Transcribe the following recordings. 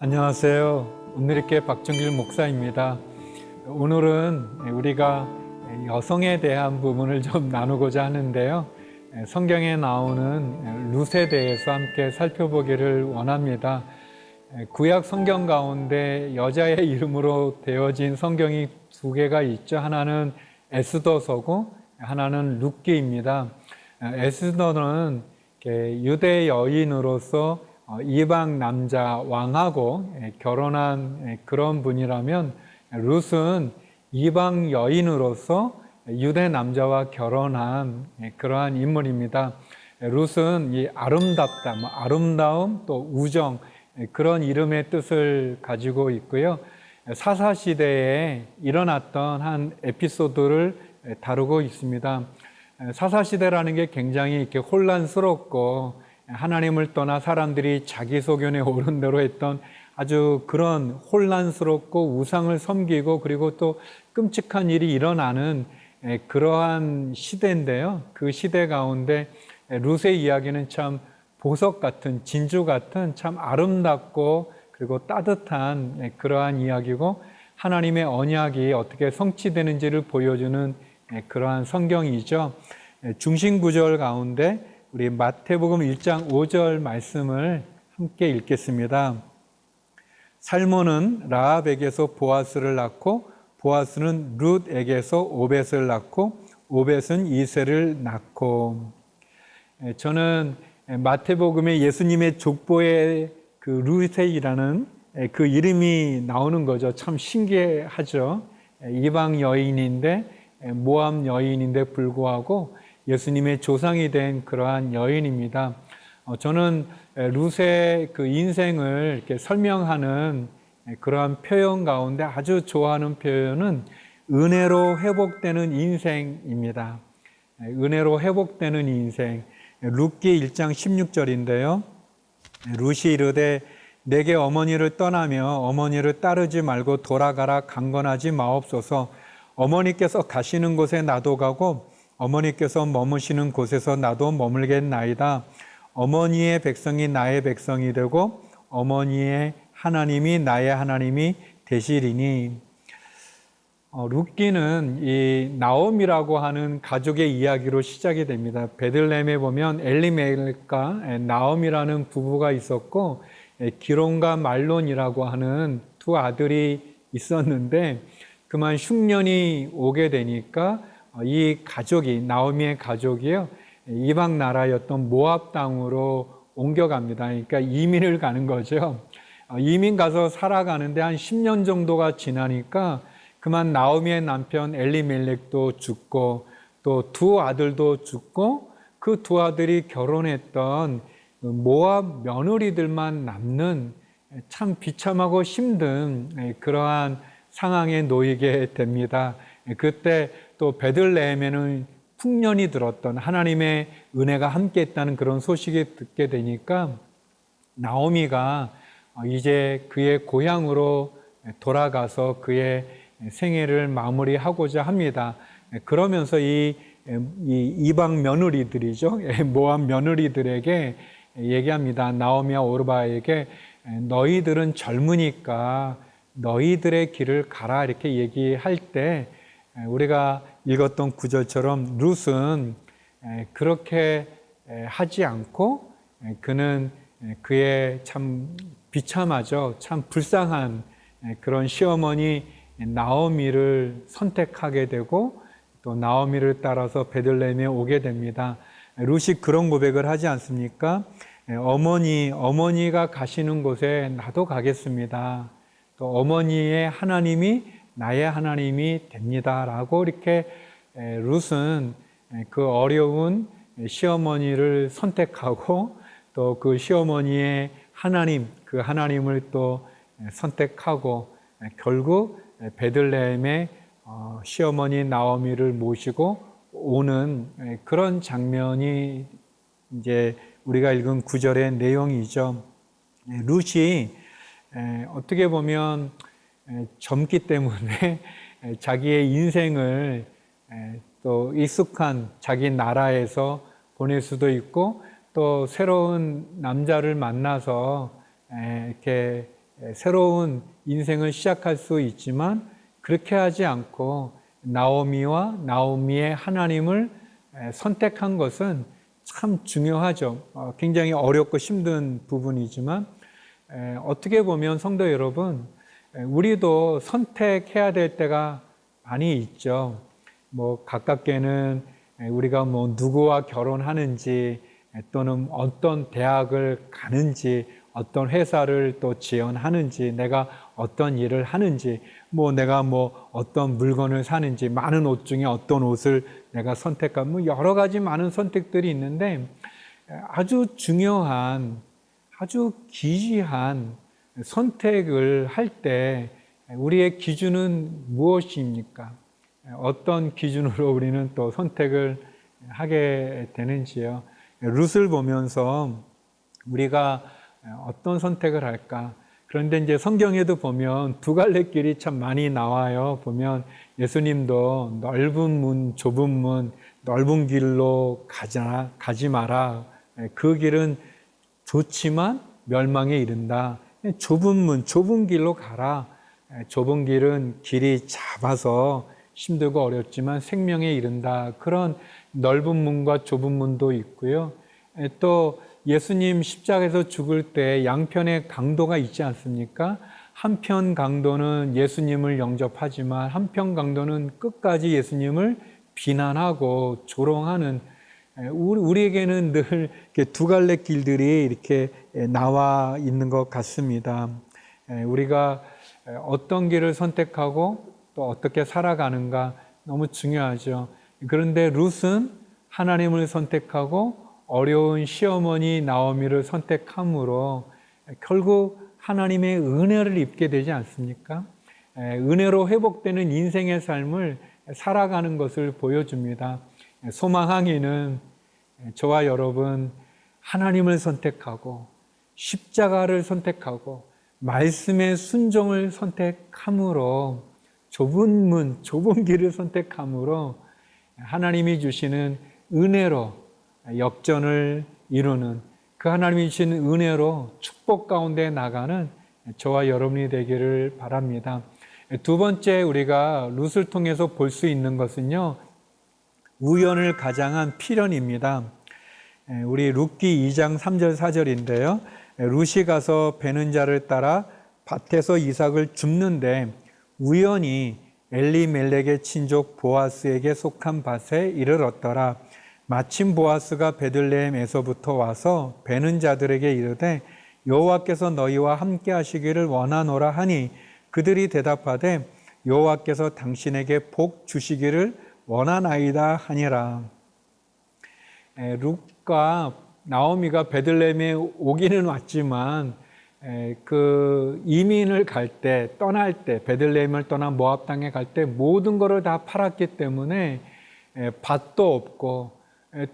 안녕하세요. 온누리교회 박정길 목사입니다. 오늘은 우리가 여성에 대한 부분을 좀 나누고자 하는데요. 성경에 나오는 룻에 대해서 함께 살펴보기를 원합니다. 구약 성경 가운데 여자의 이름으로 되어진 성경이 두 개가 있죠. 하나는 에스더서고 하나는 룻기입니다. 에스더는 유대 여인으로서 이방 남자 왕하고 결혼한 그런 분이라면, 룻은 이방 여인으로서 유대 남자와 결혼한 그러한 인물입니다. 룻은 이 아름답다, 아름다움 또 우정, 그런 이름의 뜻을 가지고 있고요. 사사시대에 일어났던 한 에피소드를 다루고 있습니다. 사사시대라는 게 굉장히 이렇게 혼란스럽고, 하나님을 떠나 사람들이 자기 소견에 오른 대로 했던 아주 그런 혼란스럽고 우상을 섬기고, 그리고 또 끔찍한 일이 일어나는 그러한 시대인데요. 그 시대 가운데 룻의 이야기는 참 보석 같은, 진주 같은 참 아름답고 그리고 따뜻한 그러한 이야기고, 하나님의 언약이 어떻게 성취되는지를 보여주는 그러한 성경이죠. 중심 구절 가운데 우리 마태복음 1장 5절 말씀을 함께 읽겠습니다. 살몬은 라합에게서 보아스를 낳고, 보아스는 룻에게서 오벳을 낳고, 오벳은 이새를 낳고. 저는 마태복음에 예수님의 족보에 그 룻이라는 그 이름이 나오는 거죠. 참 신기하죠. 이방 여인인데, 모압 여인인데 불구하고 예수님의 조상이 된 그러한 여인입니다. 저는 룻의 그 인생을 이렇게 설명하는 그러한 표현 가운데 아주 좋아하는 표현은 은혜로 회복되는 인생입니다. 은혜로 회복되는 인생. 룻기 1장 16절인데요. 룻이 이르되 내게 어머니를 떠나며 어머니를 따르지 말고 돌아가라 강건하지 마옵소서. 어머니께서 가시는 곳에 나도 가고 어머니께서 머무시는 곳에서 나도 머물겠나이다. 어머니의 백성이 나의 백성이 되고 어머니의 하나님이 나의 하나님이 되시리니. 룻기는 이 나옴이라고 하는 가족의 이야기로 시작이 됩니다. 베들레헴에 보면 엘리멜렉과 나옴이라는 부부가 있었고, 기론과 말론이라고 하는 두 아들이 있었는데, 그만 흉년이 오게 되니까 이 가족이, 나오미의 가족이요, 이방 나라였던 모압 땅으로 옮겨갑니다. 그러니까 이민을 가는 거죠. 이민 가서 살아가는데 한 10년 정도가 지나니까 그만 나오미의 남편 엘리멜렉도 죽고 또 두 아들도 죽고, 그 두 아들이 결혼했던 모압 며느리들만 남는 참 비참하고 힘든 그러한 상황에 놓이게 됩니다. 그때 또 베들레헴에는 풍년이 들었던, 하나님의 은혜가 함께했다는 그런 소식이 듣게 되니까 나오미가 이제 그의 고향으로 돌아가서 그의 생애를 마무리하고자 합니다. 그러면서 이 이방 며느리들이죠, 모압 며느리들에게 얘기합니다. 나오미와 오르바에게 너희들은 젊으니까 너희들의 길을 가라, 이렇게 얘기할 때 우리가 읽었던 구절처럼 룻은 그렇게 하지 않고, 그는 그의 참 비참하죠, 참 불쌍한 그런 시어머니 나오미를 선택하게 되고, 또 나오미를 따라서 베들레헴에 오게 됩니다. 룻이 그런 고백을 하지 않습니까? 어머니가 가시는 곳에 나도 가겠습니다. 또 어머니의 하나님이 나의 하나님이 됩니다. 라고 이렇게 룻은 그 어려운 시어머니를 선택하고, 또 그 시어머니의 하나님, 그 하나님을 또 선택하고, 결국 베들레헴에 시어머니 나오미를 모시고 오는 그런 장면이 이제 우리가 읽은 구절의 내용이죠. 룻이 어떻게 보면 젊기 때문에 자기의 인생을 또 익숙한 자기 나라에서 보낼 수도 있고, 또 새로운 남자를 만나서 이렇게 새로운 인생을 시작할 수 있지만 그렇게 하지 않고 나오미와 나오미의 하나님을 선택한 것은 참 중요하죠. 굉장히 어렵고 힘든 부분이지만 어떻게 보면 성도 여러분, 우리도 선택해야 될 때가 많이 있죠. 뭐 가깝게는 우리가 뭐 누구와 결혼하는지 또는 어떤 대학을 가는지 어떤 회사를 또 지원하는지 내가 어떤 일을 하는지 뭐 내가 뭐 어떤 물건을 사는지 많은 옷 중에 어떤 옷을 내가 선택하면 뭐 여러 가지 많은 선택들이 있는데 아주 중요한 아주 기이한 선택을 할 때 우리의 기준은 무엇입니까? 어떤 기준으로 우리는 또 선택을 하게 되는지요. 룻을 보면서 우리가 어떤 선택을 할까? 그런데 이제 성경에도 보면 두 갈래 길이 참 많이 나와요. 보면 예수님도 넓은 문, 좁은 문, 넓은 길로 가지 마라. 그 길은 좋지만 멸망에 이른다. 좁은 문, 좁은 길로 가라. 좁은 길은 길이 작아서 힘들고 어렵지만 생명에 이른다. 그런 넓은 문과 좁은 문도 있고요. 또 예수님 십자가에서 죽을 때 양편의 강도가 있지 않습니까? 한편 강도는 예수님을 영접하지만 한편 강도는 끝까지 예수님을 비난하고 조롱하는 우리에게는 늘 두 갈래 길들이 이렇게 나와 있는 것 같습니다. 우리가 어떤 길을 선택하고 또 어떻게 살아가는가 너무 중요하죠. 그런데 룻은 하나님을 선택하고 어려운 시어머니 나오미를 선택함으로 결국 하나님의 은혜를 입게 되지 않습니까? 은혜로 회복되는 인생의 삶을 살아가는 것을 보여줍니다. 소망항이는 저와 여러분 하나님을 선택하고 십자가를 선택하고 말씀의 순종을 선택함으로 좁은 문, 좁은 길을 선택함으로 하나님이 주시는 은혜로 역전을 이루는 그 하나님이 주시는 은혜로 축복 가운데 나가는 저와 여러분이 되기를 바랍니다. 두 번째 우리가 룻을 통해서 볼 수 있는 것은요. 우연을 가장한 필연입니다. 우리 룻기 2장 3절 4절인데요. 룻이 가서 베는 자를 따라 밭에서 이삭을 줍는데 우연히 엘리멜렉의 친족 보아스에게 속한 밭에 이르렀더라. 마침 보아스가 베들레헴에서부터 와서 베는 자들에게 이르되 여호와께서 너희와 함께 하시기를 원하노라 하니 그들이 대답하되 여호와께서 당신에게 복 주시기를 원하나이다 하니라. 룻과 나오미가 베들레헴에 오기는 왔지만 그 이민을 갈 때 떠날 때 베들레헴을 떠나 모압 땅에 갈 때 모든 것을 다 팔았기 때문에 밭도 없고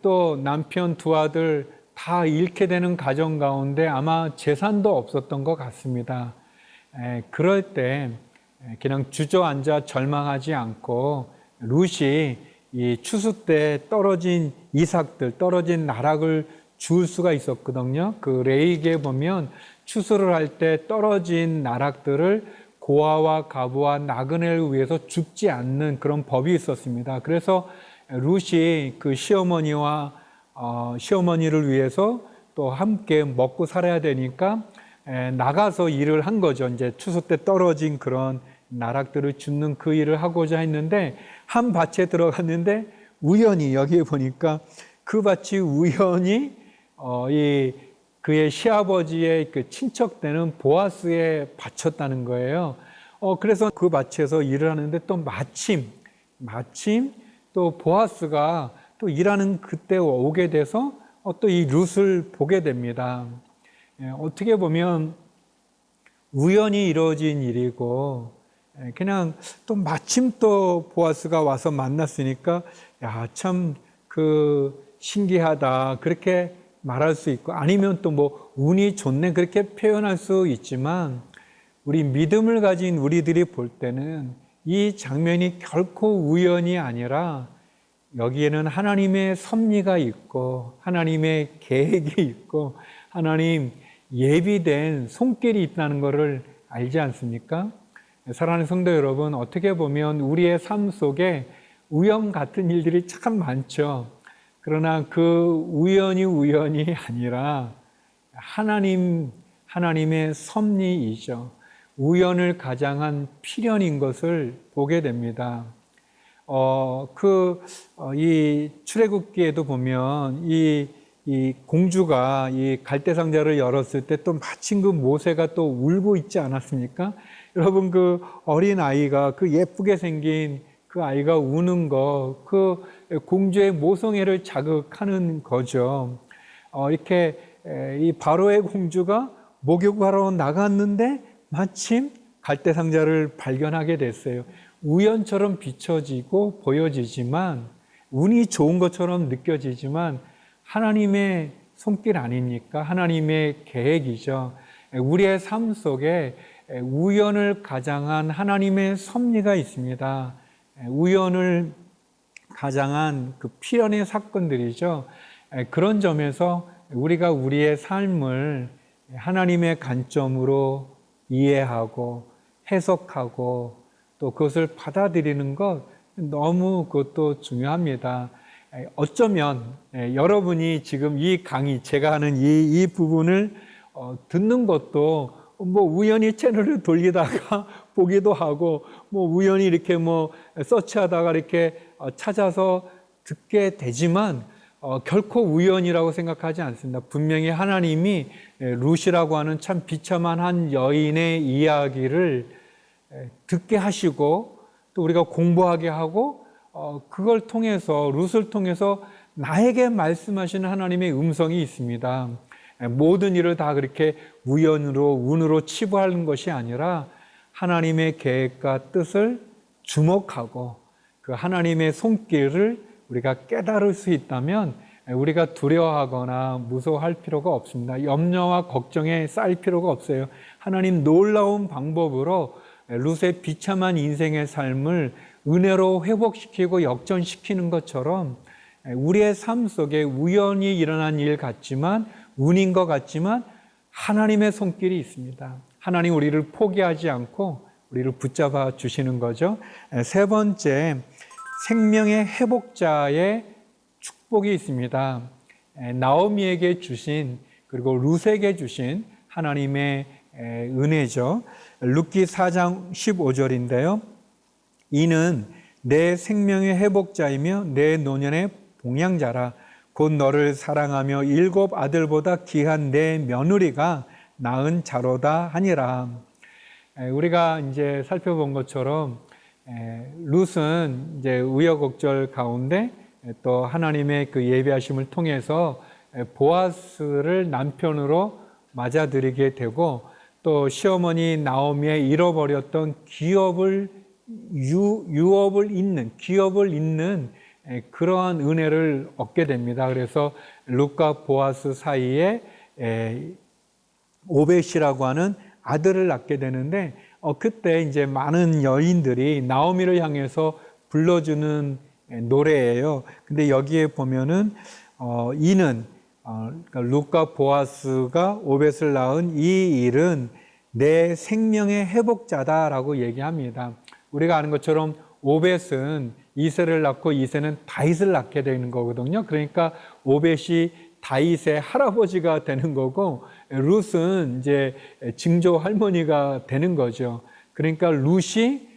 또 남편 두 아들 다 잃게 되는 가정 가운데 아마 재산도 없었던 것 같습니다. 그럴 때 그냥 주저앉아 절망하지 않고 룻이 이 추수 때 떨어진 이삭들, 떨어진 나락을 주울 수가 있었거든요. 그 레위기에 보면 추수를 할 때 떨어진 나락들을 고아와 가부와 나그네를 위해서 줍지 않는 그런 법이 있었습니다. 그래서 룻이 그 시어머니와 시어머니를 위해서 또 함께 먹고 살아야 되니까 나가서 일을 한 거죠. 이제 추수 때 떨어진 그런 나락들을 줍는 그 일을 하고자 했는데 한 밭에 들어갔는데 우연히 여기에 보니까 그 밭이 우연히 그의 시아버지의 그 친척되는 보아스에 바쳤다는 거예요. 그래서 그 밭에서 일을 하는데 또 마침 또 보아스가 또 일하는 그때 오게 돼서 또 이 룻을 보게 됩니다. 어떻게 보면 우연히 이루어진 일이고 그냥 또 마침 또 보아스가 와서 만났으니까 야, 참 그 신기하다 그렇게 말할 수 있고 아니면 또 뭐 운이 좋네 그렇게 표현할 수 있지만 우리 믿음을 가진 우리들이 볼 때는 이 장면이 결코 우연이 아니라 여기에는 하나님의 섭리가 있고 하나님의 계획이 있고 하나님 예비된 손길이 있다는 것을 알지 않습니까? 사랑하는 성도 여러분, 어떻게 보면 우리의 삶 속에 우연 같은 일들이 참 많죠. 그러나 그 우연이 아니라 하나님의 섭리이죠. 우연을 가장한 필연인 것을 보게 됩니다. 이 출애굽기에도 보면 이 공주가 이 갈대 상자를 열었을 때 또 마침 그 모세가 또 울고 있지 않았습니까? 여러분, 그 어린 아이가, 그 예쁘게 생긴 그 아이가 우는 거, 그 공주의 모성애를 자극하는 거죠. 이렇게 이 바로의 공주가 목욕하러 나갔는데 마침 갈대 상자를 발견하게 됐어요. 우연처럼 비춰지고 보여지지만, 운이 좋은 것처럼 느껴지지만 하나님의 손길 아닙니까? 하나님의 계획이죠. 우리의 삶 속에 우연을 가장한 하나님의 섭리가 있습니다. 우연을 가장한 그 필연의 사건들이죠. 그런 점에서 우리가 우리의 삶을 하나님의 관점으로 이해하고 해석하고 또 그것을 받아들이는 것, 너무 그것도 중요합니다. 어쩌면 여러분이 지금 이 강의, 제가 하는 이 부분을 듣는 것도 뭐 우연히 채널을 돌리다가 보기도 하고, 뭐 우연히 이렇게 뭐 서치하다가 이렇게 찾아서 듣게 되지만 결코 우연이라고 생각하지 않습니다. 분명히 하나님이 룻이라고 하는 참 비참한 한 여인의 이야기를 듣게 하시고 또 우리가 공부하게 하고 그걸 통해서, 룻을 통해서 나에게 말씀하시는 하나님의 음성이 있습니다. 모든 일을 다 그렇게 우연으로, 운으로 치부하는 것이 아니라 하나님의 계획과 뜻을 주목하고 그 하나님의 손길을 우리가 깨달을 수 있다면 우리가 두려워하거나 무서워할 필요가 없습니다. 염려와 걱정에 쌓일 필요가 없어요. 하나님 놀라운 방법으로 룻의 비참한 인생의 삶을 은혜로 회복시키고 역전시키는 것처럼 우리의 삶 속에 우연히 일어난 일 같지만, 운인 것 같지만 하나님의 손길이 있습니다. 하나님 우리를 포기하지 않고 우리를 붙잡아 주시는 거죠. 세 번째, 생명의 회복자의 축복이 있습니다. 나오미에게 주신, 그리고 룻에게 주신 하나님의 은혜죠. 룻기 4장 15절인데요. 이는 내 생명의 회복자이며 내 노년의 봉양자라. 곧 너를 사랑하며 7 아들보다 귀한 내 며느리가 낳은 자로다 하니라. 우리가 이제 살펴본 것처럼 룻은 이제 우여곡절 가운데 또 하나님의 그 예비하심을 통해서 보아스를 남편으로 맞아들이게 되고, 또 시어머니 나오미의 잃어버렸던 기업을 잇는 그러한 은혜를 얻게 됩니다. 그래서 룻과 보아스 사이에 오벳이라고 하는 아들을 낳게 되는데, 그때 이제 많은 여인들이 나오미를 향해서 불러주는 노래예요. 근데 여기에 보면은 이는 그러니까 룻과 보아스가 오벳을 낳은 이 일은 내 생명의 회복자다라고 얘기합니다. 우리가 아는 것처럼 오벳은 이새를 낳고 이새는 다윗을 낳게 되는 거거든요. 그러니까 오벳이 다윗의 할아버지가 되는 거고, 룻은 이제 증조 할머니가 되는 거죠. 그러니까 룻이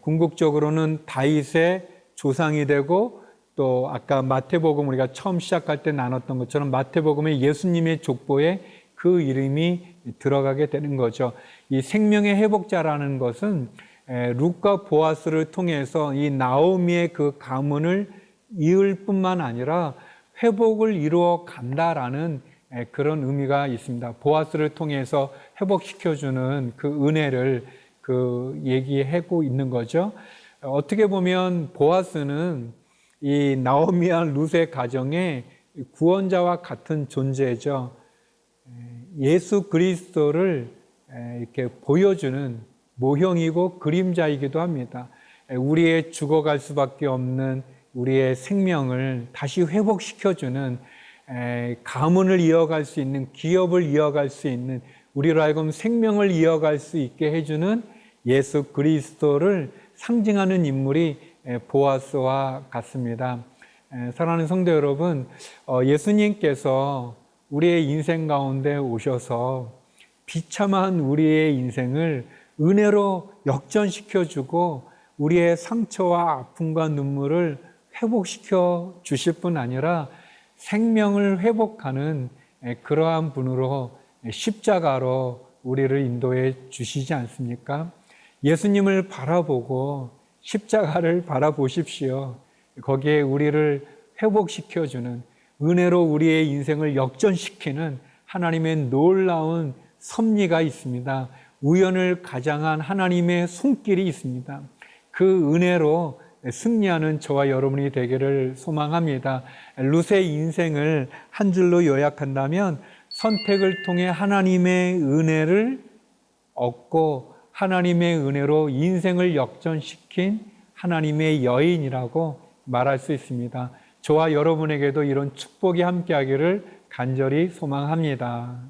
궁극적으로는 다윗의 조상이 되고, 또 아까 마태복음 우리가 처음 시작할 때 나눴던 것처럼 마태복음에 예수님의 족보에 그 이름이 들어가게 되는 거죠. 이 생명의 회복자라는 것은 룻과 보아스를 통해서 이 나오미의 그 가문을 이을 뿐만 아니라 회복을 이루어 간다라는 그런 의미가 있습니다. 보아스를 통해서 회복시켜주는 그 은혜를 얘기하고 있는 거죠. 어떻게 보면 보아스는 이 나오미와 룻의 가정의 구원자와 같은 존재죠. 예수 그리스도를 이렇게 보여주는 모형이고 그림자이기도 합니다. 우리의 죽어갈 수밖에 없는 우리의 생명을 다시 회복시켜주는, 가문을 이어갈 수 있는, 기업을 이어갈 수 있는, 우리로 하여금 생명을 이어갈 수 있게 해주는 예수 그리스도를 상징하는 인물이 보아스와 같습니다. 사랑하는 성도 여러분, 예수님께서 우리의 인생 가운데 오셔서 비참한 우리의 인생을 은혜로 역전시켜주고 우리의 상처와 아픔과 눈물을 회복시켜 주실 뿐 아니라 생명을 회복하는 그러한 분으로 십자가로 우리를 인도해 주시지 않습니까? 예수님을 바라보고 십자가를 바라보십시오. 거기에 우리를 회복시켜주는 은혜로 우리의 인생을 역전시키는 하나님의 놀라운 섭리가 있습니다. 우연을 가장한 하나님의 손길이 있습니다. 그 은혜로 승리하는 저와 여러분이 되기를 소망합니다. 룻의 인생을 한 줄로 요약한다면 선택을 통해 하나님의 은혜를 얻고 하나님의 은혜로 인생을 역전시킨 하나님의 여인이라고 말할 수 있습니다. 저와 여러분에게도 이런 축복이 함께하기를 간절히 소망합니다.